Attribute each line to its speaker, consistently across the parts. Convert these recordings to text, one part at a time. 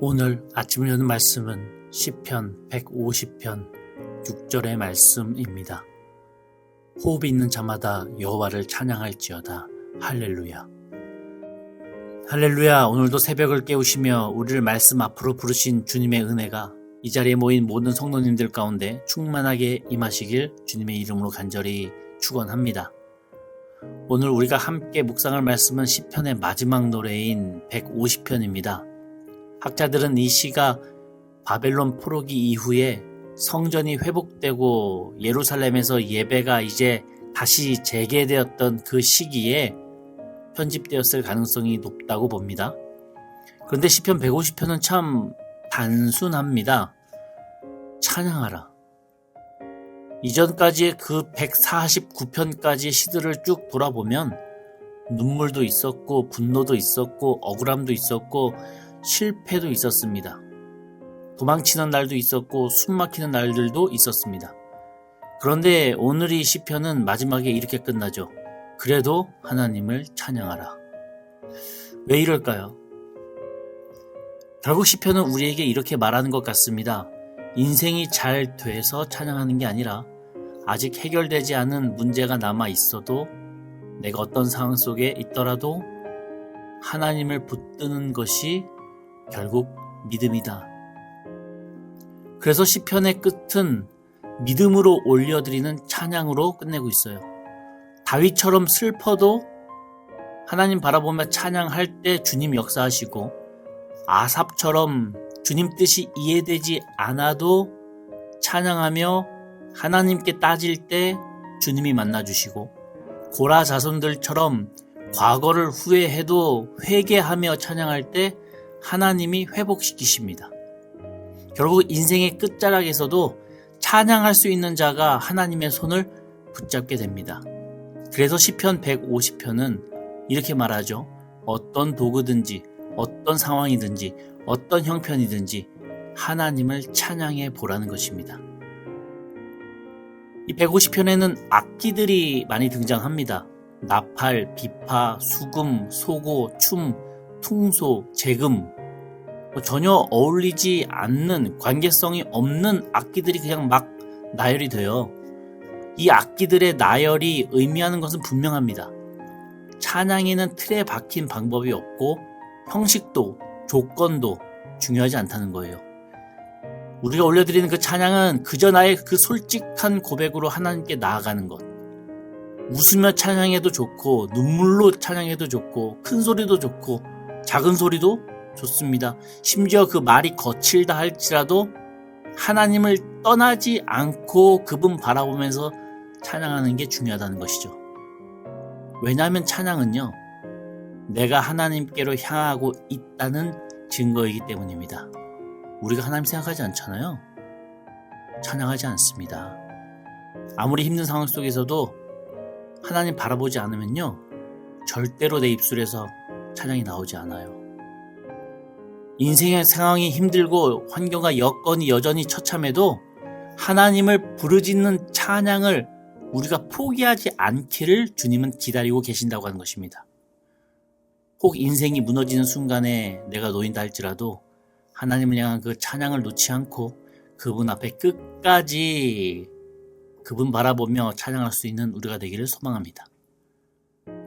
Speaker 1: 오늘 아침을 여는 말씀은 시편 150편 6절의 말씀입니다. 호흡이 있는 자마다 여호와를 찬양할지어다. 할렐루야. 할렐루야. 오늘도 새벽을 깨우시며 우리를 말씀 앞으로 부르신 주님의 은혜가 이 자리에 모인 모든 성도님들 가운데 충만하게 임하시길 주님의 이름으로 간절히 축원합니다. 오늘 우리가 함께 묵상할 말씀은 시편의 마지막 노래인 150편입니다. 학자들은 이 시가 바벨론 포로기 이후에 성전이 회복되고 예루살렘에서 예배가 이제 다시 재개되었던 그 시기에 편집되었을 가능성이 높다고 봅니다. 그런데 시편 150편은 참 단순합니다. 찬양하라. 이전까지의 그 149편까지의 시들을 쭉 돌아보면 눈물도 있었고 분노도 있었고 억울함도 있었고 실패도 있었습니다. 도망치는 날도 있었고 숨막히는 날들도 있었습니다. 그런데 오늘 이 시편은 마지막에 이렇게 끝나죠. 그래도 하나님을 찬양하라. 왜 이럴까요? 결국 시편은 우리에게 이렇게 말하는 것 같습니다. 인생이 잘 돼서 찬양하는 게 아니라 아직 해결되지 않은 문제가 남아 있어도 내가 어떤 상황 속에 있더라도 하나님을 붙드는 것이 결국 믿음이다. 그래서 시편의 끝은 믿음으로 올려드리는 찬양으로 끝내고 있어요. 다윗처럼 슬퍼도 하나님 바라보며 찬양할 때 주님 역사하시고, 아삽처럼 주님 뜻이 이해되지 않아도 찬양하며 하나님께 따질 때 주님이 만나주시고, 고라 자손들처럼 과거를 후회해도 회개하며 찬양할 때 하나님이 회복시키십니다. 결국 인생의 끝자락에서도 찬양할 수 있는 자가 하나님의 손을 붙잡게 됩니다. 그래서 시편 150편은 이렇게 말하죠. 어떤 도구든지 어떤 상황이든지 어떤 형편이든지 하나님을 찬양해 보라는 것입니다. 이 150편에는 악기들이 많이 등장합니다. 나팔, 비파, 수금, 소고, 춤, 퉁소, 재금, 전혀 어울리지 않는, 관계성이 없는 악기들이 그냥 막 나열이 돼요. 이 악기들의 나열이 의미하는 것은 분명합니다. 찬양에는 틀에 박힌 방법이 없고 형식도 조건도 중요하지 않다는 거예요. 우리가 올려드리는 그 찬양은 그저 나의 그 솔직한 고백으로 하나님께 나아가는 것. 웃으며 찬양해도 좋고 눈물로 찬양해도 좋고 큰 소리도 좋고 작은 소리도 좋습니다. 심지어 그 말이 거칠다 할지라도 하나님을 떠나지 않고 그분 바라보면서 찬양하는 게 중요하다는 것이죠. 왜냐하면 찬양은요, 내가 하나님께로 향하고 있다는 증거이기 때문입니다. 우리가 하나님 생각하지 않잖아요. 찬양하지 않습니다. 아무리 힘든 상황 속에서도 하나님 바라보지 않으면요, 절대로 내 입술에서 찬양이 나오지 않아요. 인생의 상황이 힘들고 환경과 여건이 여전히 처참해도 하나님을 부르짖는 찬양을 우리가 포기하지 않기를 주님은 기다리고 계신다고 하는 것입니다. 혹 인생이 무너지는 순간에 내가 놓인다 할지라도 하나님을 향한 그 찬양을 놓지 않고 그분 앞에 끝까지 그분 바라보며 찬양할 수 있는 우리가 되기를 소망합니다.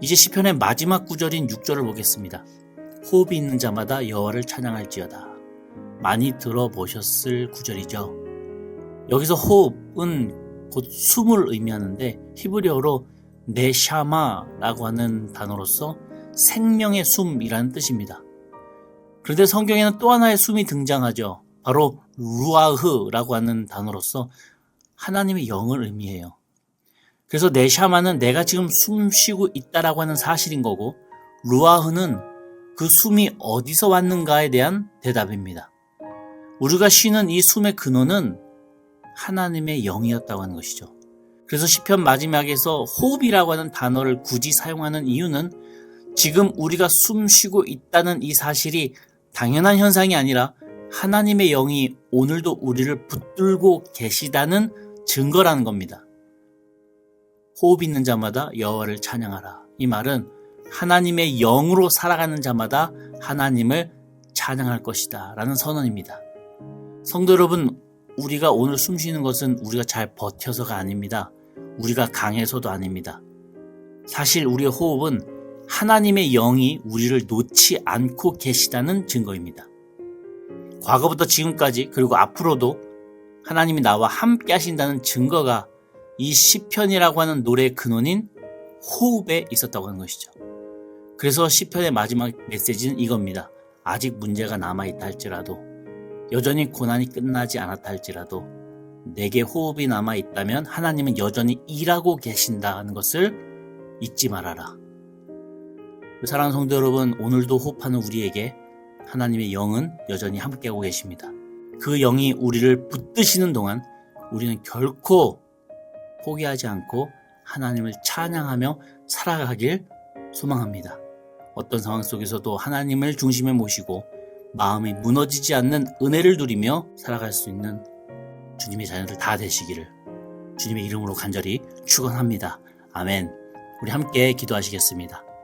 Speaker 1: 이제 시편의 마지막 구절인 6절을 보겠습니다. 호흡이 있는 자마다 여호와를 찬양할지어다. 많이 들어보셨을 구절이죠. 여기서 호흡은 곧 숨을 의미하는데 히브리어로 네샤마라고 하는 단어로서 생명의 숨이라는 뜻입니다. 그런데 성경에는 또 하나의 숨이 등장하죠. 바로 루아흐라고 하는 단어로서 하나님의 영을 의미해요. 그래서 네샤마는 내가 지금 숨 쉬고 있다라고 하는 사실인 거고, 루아흐는 그 숨이 어디서 왔는가에 대한 대답입니다. 우리가 쉬는 이 숨의 근원은 하나님의 영이었다고 하는 것이죠. 그래서 시편 마지막에서 호흡이라고 하는 단어를 굳이 사용하는 이유는 지금 우리가 숨 쉬고 있다는 이 사실이 당연한 현상이 아니라 하나님의 영이 오늘도 우리를 붙들고 계시다는 증거라는 겁니다. 호흡 있는 자마다 여호와를 찬양하라. 이 말은 하나님의 영으로 살아가는 자마다 하나님을 찬양할 것이다 라는 선언입니다. 성도 여러분, 우리가 오늘 숨쉬는 것은 우리가 잘 버텨서가 아닙니다. 우리가 강해서도 아닙니다. 사실 우리의 호흡은 하나님의 영이 우리를 놓지 않고 계시다는 증거입니다. 과거부터 지금까지 그리고 앞으로도 하나님이 나와 함께 하신다는 증거가 이 시편이라고 하는 노래의 근원인 호흡에 있었다고 하는 것이죠. 그래서 시편의 마지막 메시지는 이겁니다. 아직 문제가 남아있다 할지라도, 여전히 고난이 끝나지 않았다 할지라도 내게 호흡이 남아있다면 하나님은 여전히 일하고 계신다는 것을 잊지 말아라. 사랑하는 성도 여러분, 오늘도 호흡하는 우리에게 하나님의 영은 여전히 함께하고 계십니다. 그 영이 우리를 붙드시는 동안 우리는 결코 포기하지 않고 하나님을 찬양하며 살아가길 소망합니다. 어떤 상황 속에서도 하나님을 중심에 모시고 마음이 무너지지 않는 은혜를 누리며 살아갈 수 있는 주님의 자녀들 다 되시기를 주님의 이름으로 간절히 축원합니다. 아멘. 우리 함께 기도하시겠습니다.